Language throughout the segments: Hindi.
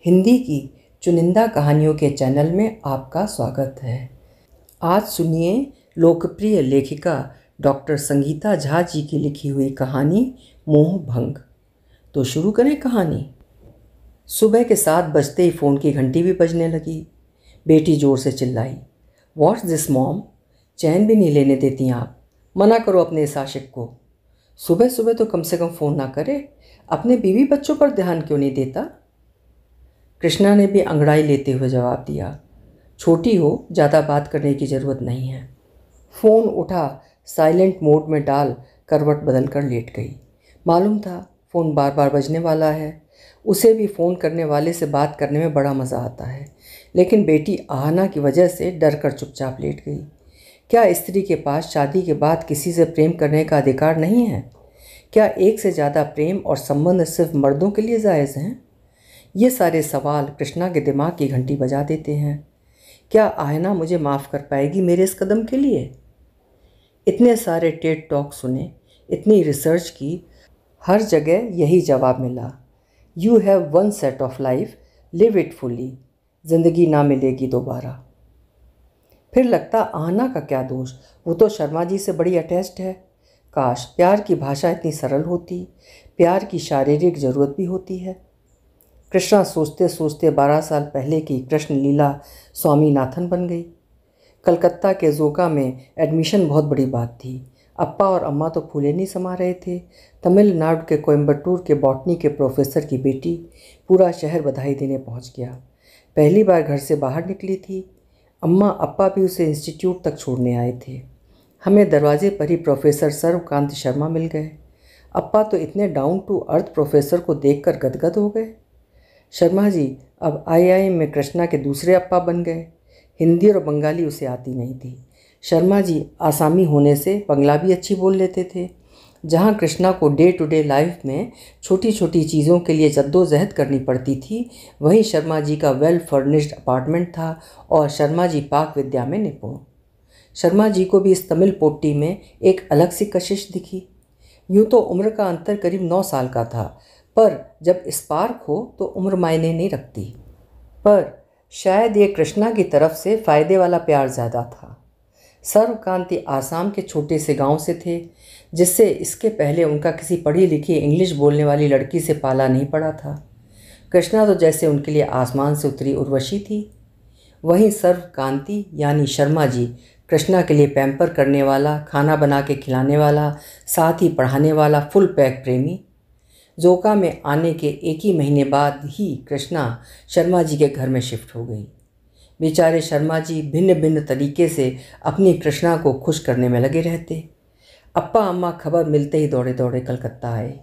हिंदी की चुनिंदा कहानियों के चैनल में आपका स्वागत है। आज सुनिए लोकप्रिय लेखिका डॉक्टर संगीता झा जी की लिखी हुई कहानी मोह भंग। तो शुरू करें कहानी। सुबह के 7 बजते ही फ़ोन की घंटी भी बजने लगी। बेटी ज़ोर से चिल्लाई, व्हाट्स दिस मॉम? चैन भी नहीं लेने देती आप। मना करो अपने इस आशिक को। सुबह सुबह तो कम से कम फ़ोन ना करे। अपने बीवी बच्चों पर ध्यान क्यों नहीं देता? कृष्णा ने भी अंगड़ाई लेते हुए जवाब दिया, छोटी हो, ज़्यादा बात करने की ज़रूरत नहीं है। फ़ोन उठा, साइलेंट मोड में डाल करवट बदल कर लेट गई। मालूम था फ़ोन बार बार बजने वाला है। उसे भी फ़ोन करने वाले से बात करने में बड़ा मज़ा आता है, लेकिन बेटी आहना की वजह से डर कर चुपचाप लेट गई। क्या स्त्री के पास शादी के बाद किसी से प्रेम करने का अधिकार नहीं है? क्या एक से ज़्यादा प्रेम और संबंध सिर्फ मर्दों के लिए जायज़ हैं? ये सारे सवाल कृष्णा के दिमाग की घंटी बजा देते हैं। क्या आहना मुझे माफ़ कर पाएगी मेरे इस कदम के लिए? इतने सारे टेड टॉक सुने, इतनी रिसर्च की, हर जगह यही जवाब मिला, you have one set of life, live it fully. ज़िंदगी ना मिलेगी दोबारा। फिर लगता आहना का क्या दोष, वो तो शर्मा जी से बड़ी अटैच्ड है। काश प्यार की भाषा इतनी सरल होती। प्यार की शारीरिक ज़रूरत भी होती है। कृष्णा सोचते सोचते 12 साल पहले की कृष्ण लीला स्वामीनाथन बन गई। कलकत्ता के जोका में एडमिशन बहुत बड़ी बात थी। अप्पा और अम्मा तो फूले नहीं समा रहे थे। तमिलनाडु के कोयम्बटूर के बॉटनी के प्रोफेसर की बेटी, पूरा शहर बधाई देने पहुंच गया। पहली बार घर से बाहर निकली थी। अम्मा अप्पा भी उसे इंस्टीट्यूट तक छोड़ने आए थे। हमें दरवाजे पर ही प्रोफेसर सर्वकांत शर्मा मिल गए। अप्पा तो इतने डाउन टू अर्थ प्रोफेसर को देखकर गदगद हो गए। शर्मा जी अब आईआईएम में कृष्णा के दूसरे अप्पा बन गए। हिंदी और बंगाली उसे आती नहीं थी। शर्मा जी आसामी होने से बंगला भी अच्छी बोल लेते थे। जहाँ कृष्णा को डे टू डे लाइफ में छोटी छोटी चीज़ों के लिए जद्दोजहद करनी पड़ती थी, वहीं शर्मा जी का वेल फर्निश्ड अपार्टमेंट था और शर्मा जी पाक विद्या में निपुण। शर्मा जी को भी इस तमिल पोट्टी में एक अलग सी कशिश दिखी। यूँ तो उम्र का अंतर करीब 9 साल का था, पर जब स्पार्क हो तो उम्र मायने नहीं रखती। पर शायद ये कृष्णा की तरफ से फ़ायदे वाला प्यार ज़्यादा था। सर्वकांति आसाम के छोटे से गांव से थे, जिससे इसके पहले उनका किसी पढ़ी लिखी इंग्लिश बोलने वाली लड़की से पाला नहीं पड़ा था। कृष्णा तो जैसे उनके लिए आसमान से उतरी उर्वशी थी। वहीं सर्वकांति यानी शर्मा जी कृष्णा के लिए पैम्पर करने वाला, खाना बना के खिलाने वाला, साथ ही पढ़ाने वाला फुल पैक प्रेमी। जोका में आने के एक ही महीने बाद ही कृष्णा शर्मा जी के घर में शिफ्ट हो गई। बेचारे शर्मा जी भिन्न भिन्न तरीके से अपनी कृष्णा को खुश करने में लगे रहते। अप्पा अम्मा खबर मिलते ही दौड़े दौड़े कलकत्ता आए।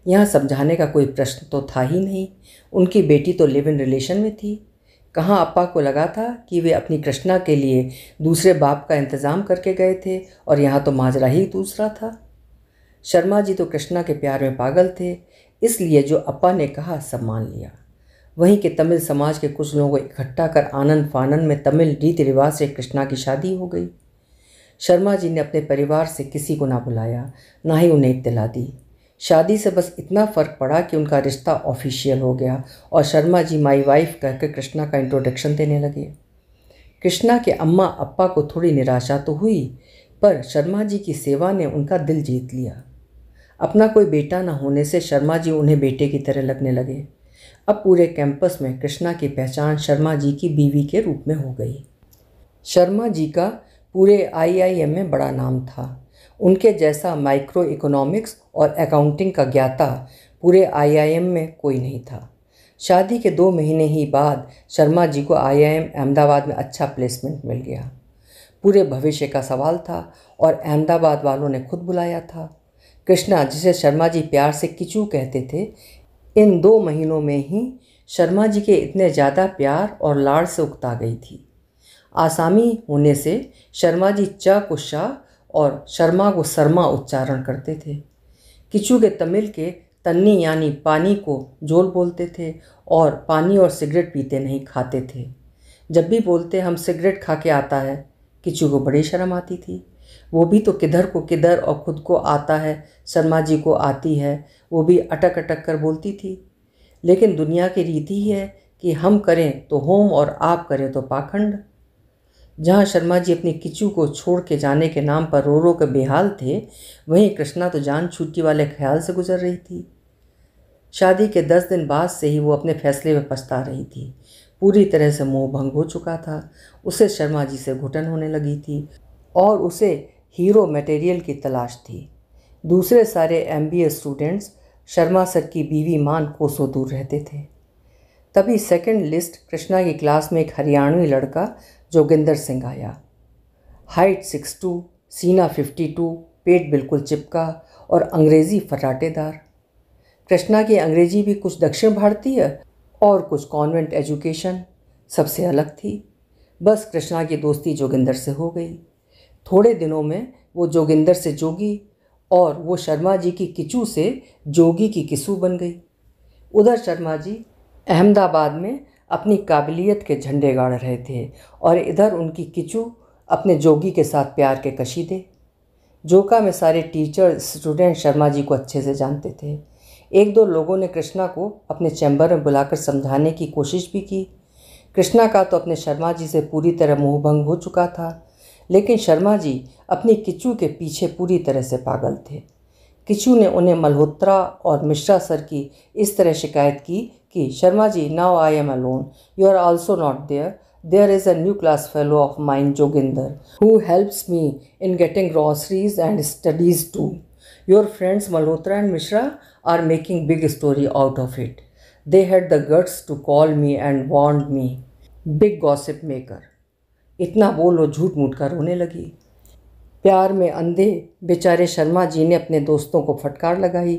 यहाँ समझाने का कोई प्रश्न तो था ही नहीं। उनकी बेटी तो लिव इन रिलेशन में थी। कहाँ अप्पा को लगा था कि वे अपनी कृष्णा के लिए दूसरे बाप का इंतज़ाम करके गए थे और यहाँ तो माजरा ही दूसरा था। शर्मा जी तो कृष्णा के प्यार में पागल थे, इसलिए जो अप्पा ने कहा सब मान लिया। वहीं के तमिल समाज के कुछ लोगों को इकट्ठा कर आनंद फानन में तमिल रीति रिवाज से कृष्णा की शादी हो गई। शर्मा जी ने अपने परिवार से किसी को ना बुलाया, ना ही उन्हें इत्तला दी। शादी से बस इतना फ़र्क पड़ा कि उनका रिश्ता ऑफिशियल हो गया और शर्मा जी माई वाइफ कहकर कृष्णा का इंट्रोडक्शन देने लगे। कृष्णा के अम्मा अप्पा को थोड़ी निराशा तो हुई, पर शर्मा जी की सेवा ने उनका दिल जीत लिया। अपना कोई बेटा न होने से शर्मा जी उन्हें बेटे की तरह लगने लगे। अब पूरे कैंपस में कृष्णा की पहचान शर्मा जी की बीवी के रूप में हो गई। शर्मा जी का पूरे आईआईएम में बड़ा नाम था। उनके जैसा माइक्रो इकोनॉमिक्स और अकाउंटिंग का ज्ञाता पूरे आईआईएम में कोई नहीं था। शादी के 2 महीने ही बाद शर्मा जी को आईआईएम अहमदाबाद में अच्छा प्लेसमेंट मिल गया। पूरे भविष्य का सवाल था और अहमदाबाद वालों ने खुद बुलाया था। कृष्णा, जिसे शर्मा जी प्यार से किचू कहते थे, इन 2 महीनों में ही शर्मा जी के इतने ज़्यादा प्यार और लाड़ से उकता गई थी। आसामी होने से शर्मा जी च को शाह और शर्मा को शर्मा उच्चारण करते थे। किचू के तमिल के तन्नी यानी पानी को जोल बोलते थे और पानी और सिगरेट पीते नहीं, खाते थे। जब भी बोलते हम सिगरेट खा के आता है, किचू को बड़ी शर्म आती थी। वो भी तो किधर को किधर और खुद को आता है, शर्मा जी को आती है, वो भी अटक अटक कर बोलती थी। लेकिन दुनिया की रीति ही है कि हम करें तो होम और आप करें तो पाखंड। जहाँ शर्मा जी अपनी किचू को छोड़ के जाने के नाम पर रो रो के बेहाल थे, वहीं कृष्णा तो जान छुट्टी वाले ख्याल से गुजर रही थी। शादी के 10 दिन बाद से ही वो अपने फैसले में पछता रही थी। पूरी तरह से मोह भंग हो चुका था। उसे शर्मा जी से घुटन होने लगी थी और उसे हीरो मटेरियल की तलाश थी। दूसरे सारे MBA स्टूडेंट्स शर्मा सर की बीवी मान कोसों दूर रहते थे। तभी सेकंड लिस्ट कृष्णा की क्लास में एक हरियाणवी लड़का जोगिंदर सिंह आया। हाइट 6'2", सीना 52, पेट बिल्कुल चिपका और अंग्रेज़ी फर्राटेदार। कृष्णा की अंग्रेजी भी कुछ दक्षिण भारतीय और कुछ कॉन्वेंट एजुकेशन सबसे अलग थी। बस कृष्णा की दोस्ती जोगिंदर से हो गई। थोड़े दिनों में वो जोगिंदर से जोगी और वो शर्मा जी की किचू से जोगी की किसू बन गई। उधर शर्मा जी अहमदाबाद में अपनी काबिलियत के झंडे गाड़ रहे थे और इधर उनकी किचू अपने जोगी के साथ प्यार के कशीदे। जोका में सारे टीचर स्टूडेंट शर्मा जी को अच्छे से जानते थे। एक दो लोगों ने कृष्णा को अपने चैम्बर में बुलाकर समझाने की कोशिश भी की। कृष्णा का तो अपने शर्मा जी से पूरी तरह मोहभंग हो चुका था, लेकिन शर्मा जी अपनी किचू के पीछे पूरी तरह से पागल थे। किचू ने उन्हें मल्होत्रा और मिश्रा सर की इस तरह शिकायत की कि Sharma ji, now I am alone, you are also not there, there is a new class fellow of mine Joginder who helps me in getting groceries and studies too. Your friends Malhotra and Mishra are making big story out of it. They had the guts to call me and warned me. Big gossip maker. इतना बोल वो झूठ मूठ कर रोने लगी। प्यार में अंधे बेचारे शर्मा जी ने अपने दोस्तों को फटकार लगाई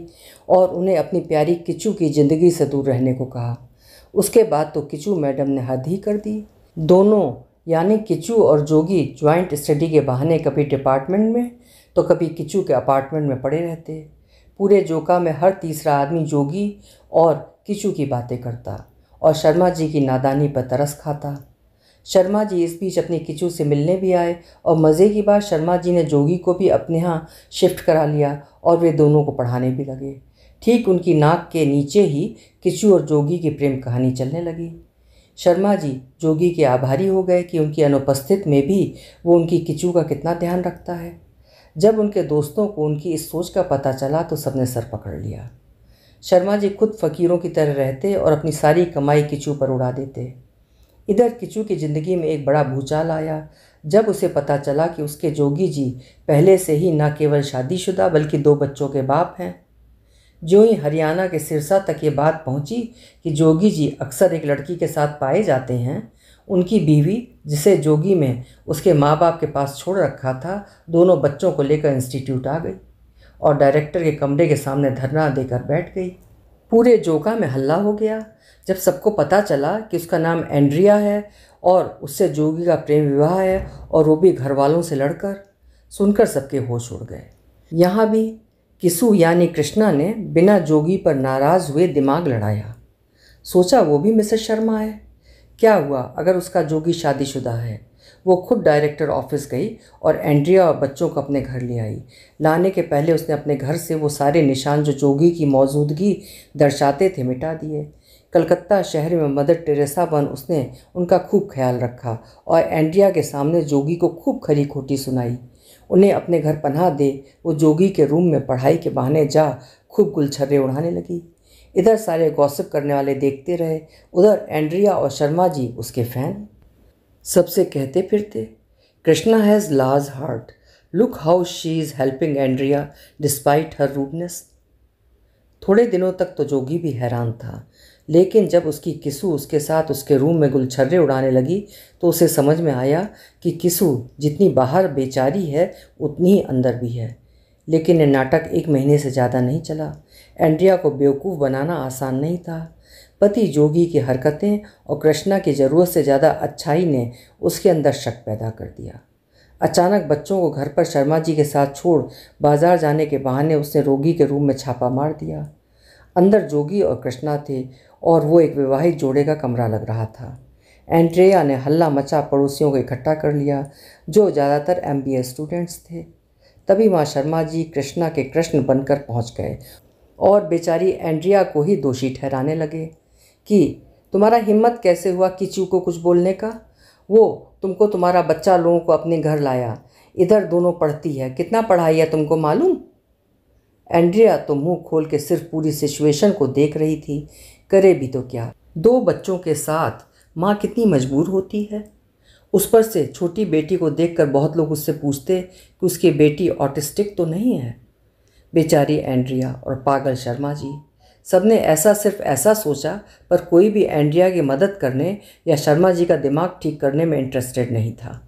और उन्हें अपनी प्यारी किचू की ज़िंदगी से दूर रहने को कहा। उसके बाद तो किचू मैडम ने हद ही कर दी। दोनों यानी किचू और जोगी ज्वाइंट स्टडी के बहाने कभी डिपार्टमेंट में तो कभी किचू के अपार्टमेंट में पड़े रहते। पूरे जोका में हर तीसरा आदमी जोगी और किचू की बातें करता और शर्मा जी की नादानी पर तरस खाता। शर्मा जी इस बीच अपनी किचू से मिलने भी आए और मज़े की बात शर्मा जी ने जोगी को भी अपने यहाँ शिफ्ट करा लिया और वे दोनों को पढ़ाने भी लगे। ठीक उनकी नाक के नीचे ही किचू और जोगी की प्रेम कहानी चलने लगी। शर्मा जी जोगी के आभारी हो गए कि उनकी अनुपस्थित में भी वो उनकी किचू का कितना ध्यान रखता है। जब उनके दोस्तों को उनकी इस सोच का पता चला तो सबने सर पकड़ लिया। शर्मा जी खुद फ़कीरों की तरह रहते और अपनी सारी कमाई किचू पर उड़ा देते। इधर किचू की ज़िंदगी में एक बड़ा भूचाल आया जब उसे पता चला कि उसके जोगी जी पहले से ही न केवल शादीशुदा बल्कि 2 बच्चों के बाप हैं। जो ही हरियाणा के सिरसा तक ये बात पहुंची कि जोगी जी अक्सर एक लड़की के साथ पाए जाते हैं, उनकी बीवी जिसे जोगी में उसके माँ बाप के पास छोड़ रखा था, दोनों बच्चों को लेकर इंस्टीट्यूट आ गई और डायरेक्टर के कमरे के सामने धरना देकर बैठ गई। पूरे जोका में हल्ला हो गया जब सबको पता चला कि उसका नाम एंड्रिया है और उससे जोगी का प्रेम विवाह है और वो भी घर वालों से लड़कर। सुनकर सबके होश उड़ गए। यहाँ भी किसू यानी कृष्णा ने बिना जोगी पर नाराज़ हुए दिमाग लड़ाया। सोचा वो भी मिसेस शर्मा है, क्या हुआ अगर उसका जोगी शादीशुदा है। वो खुद डायरेक्टर ऑफिस गई और एंड्रिया और बच्चों को अपने घर ले आई। लाने के पहले उसने अपने घर से वो सारे निशान जो जोगी की मौजूदगी दर्शाते थे मिटा दिए। कलकत्ता शहर में मदर टेरेसा बन उसने उनका खूब ख्याल रखा और एंड्रिया के सामने जोगी को खूब खरी खोटी सुनाई। उन्हें अपने घर पनाह दे वो जोगी के रूम में पढ़ाई के बहाने जा खूब गुलछर्रे उड़ाने लगी। इधर सारे गॉसिप करने वाले देखते रहे, उधर एंड्रिया और शर्मा जी उसके फैन। सबसे कहते फिरते, Krishna has large heart, look how she is helping Andrea despite her rudeness. थोड़े दिनों तक तो जोगी भी हैरान था, लेकिन जब उसकी किसू उसके साथ उसके रूम में गुलछर्रे उड़ाने लगी तो उसे समझ में आया कि किसू जितनी बाहर बेचारी है उतनी ही अंदर भी है। लेकिन ये नाटक 1 महीने से ज़्यादा नहीं चला। एंड्रिया को बेवकूफ़ बनाना आसान नहीं था। पति जोगी की हरकतें और कृष्णा की ज़रूरत से ज़्यादा अच्छाई ने उसके अंदर शक पैदा कर दिया। अचानक बच्चों को घर पर शर्मा जी के साथ छोड़ बाजार जाने के बहाने उसने रोगी के रूम में छापा मार दिया। अंदर जोगी और कृष्णा थे और वो एक विवाहित जोड़े का कमरा लग रहा था। एंड्रिया ने हल्ला मचा पड़ोसियों को इकट्ठा कर लिया जो ज़्यादातर MBA स्टूडेंट्स थे। तभी माँ शर्मा जी कृष्णा के कृष्ण बनकर पहुँच गए और बेचारी एंड्रिया को ही दोषी ठहराने लगे कि तुम्हारा हिम्मत कैसे हुआ किचू को कुछ बोलने का? वो तुमको तुम्हारा बच्चा लोगों को अपने घर लाया, इधर दोनों पढ़ती है। कितना पढ़ाई है तुमको मालूम? एंड्रिया तो मुंह खोल के सिर्फ पूरी सिचुएशन को देख रही थी। करे भी तो क्या, 2 बच्चों के साथ माँ कितनी मजबूर होती है। उस पर से छोटी बेटी को देखकर बहुत लोग उससे पूछते कि उसकी बेटी ऑटिस्टिक तो नहीं है। बेचारी एंड्रिया और पागल शर्मा जी, सबने ऐसा सिर्फ ऐसा सोचा, पर कोई भी एंड्रिया की मदद करने या शर्मा जी का दिमाग ठीक करने में इंटरेस्टेड नहीं था।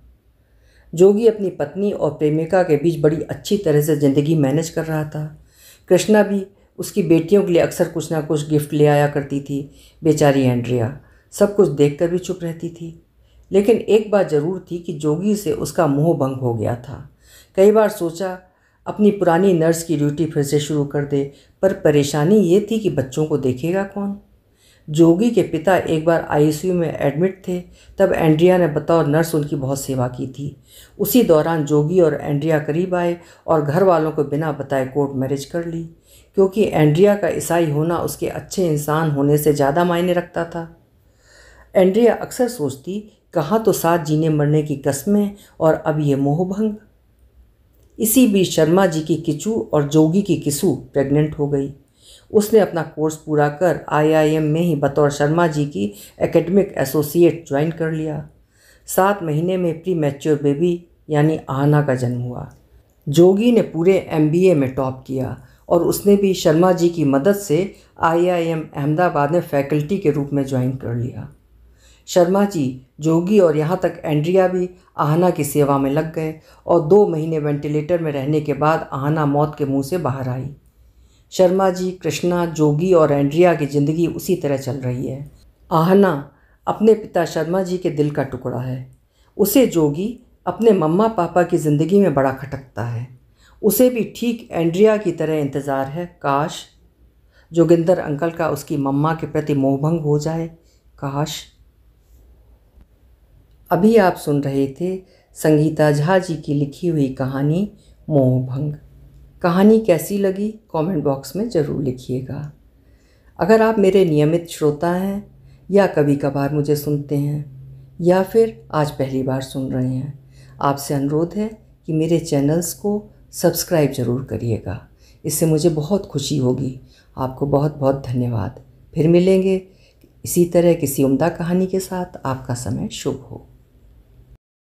जोगी अपनी पत्नी और प्रेमिका के बीच बड़ी अच्छी तरह से ज़िंदगी मैनेज कर रहा था। कृष्णा भी उसकी बेटियों के लिए अक्सर कुछ ना कुछ गिफ्ट ले आया करती थी। बेचारी एंड्रिया सब कुछ देखकर भी चुप रहती थी। लेकिन एक बात ज़रूर थी कि जोगी से उसका मोह भंग हो गया था। कई बार सोचा अपनी पुरानी नर्स की ड्यूटी फिर से शुरू कर दे, पर परेशानी ये थी कि बच्चों को देखेगा कौन। जोगी के पिता एक बार आईसीयू में एडमिट थे, तब एंड्रिया ने बतौर नर्स उनकी बहुत सेवा की थी। उसी दौरान जोगी और एंड्रिया करीब आए और घर वालों को बिना बताए कोर्ट मैरिज कर ली, क्योंकि एंड्रिया का ईसाई होना उसके अच्छे इंसान होने से ज़्यादा मायने रखता था। एंड्रिया अक्सर सोचती, कहाँ तो साथ जीने मरने की कस्में और अब ये मोह भंग। इसी बीच शर्मा जी की किचू और जोगी की किसू प्रेग्नेंट हो गई। उसने अपना कोर्स पूरा कर आईआईएम में ही बतौर शर्मा जी की एकेडमिक एसोसिएट ज्वाइन कर लिया। 7 महीने में प्री मैच्योर बेबी यानी आहना का जन्म हुआ। जोगी ने पूरे एमबीए में टॉप किया और उसने भी शर्मा जी की मदद से आईआईएम अहमदाबाद में फैकल्टी के रूप में ज्वाइन कर लिया। शर्मा जी, जोगी और यहाँ तक एंड्रिया भी आहना की सेवा में लग गए और 2 महीने वेंटिलेटर में रहने के बाद आहना मौत के मुंह से बाहर आई। शर्मा जी, कृष्णा, जोगी और एंड्रिया की ज़िंदगी उसी तरह चल रही है। आहना अपने पिता शर्मा जी के दिल का टुकड़ा है। उसे जोगी अपने मम्मा पापा की ज़िंदगी में बड़ा खटकता है। उसे भी ठीक एंड्रिया की तरह इंतज़ार है, काश जोगिंदर अंकल का उसकी मम्मा के प्रति मोहभंग हो जाए, काश। अभी आप सुन रहे थे संगीता झा जी की लिखी हुई कहानी मोहभंग। कहानी कैसी लगी कमेंट बॉक्स में ज़रूर लिखिएगा। अगर आप मेरे नियमित श्रोता हैं या कभी कभार मुझे सुनते हैं या फिर आज पहली बार सुन रहे हैं, आपसे अनुरोध है कि मेरे चैनल्स को सब्सक्राइब ज़रूर करिएगा। इससे मुझे बहुत खुशी होगी। आपको बहुत बहुत धन्यवाद। फिर मिलेंगे इसी तरह किसी उम्दा कहानी के साथ। आपका समय शुभ हो।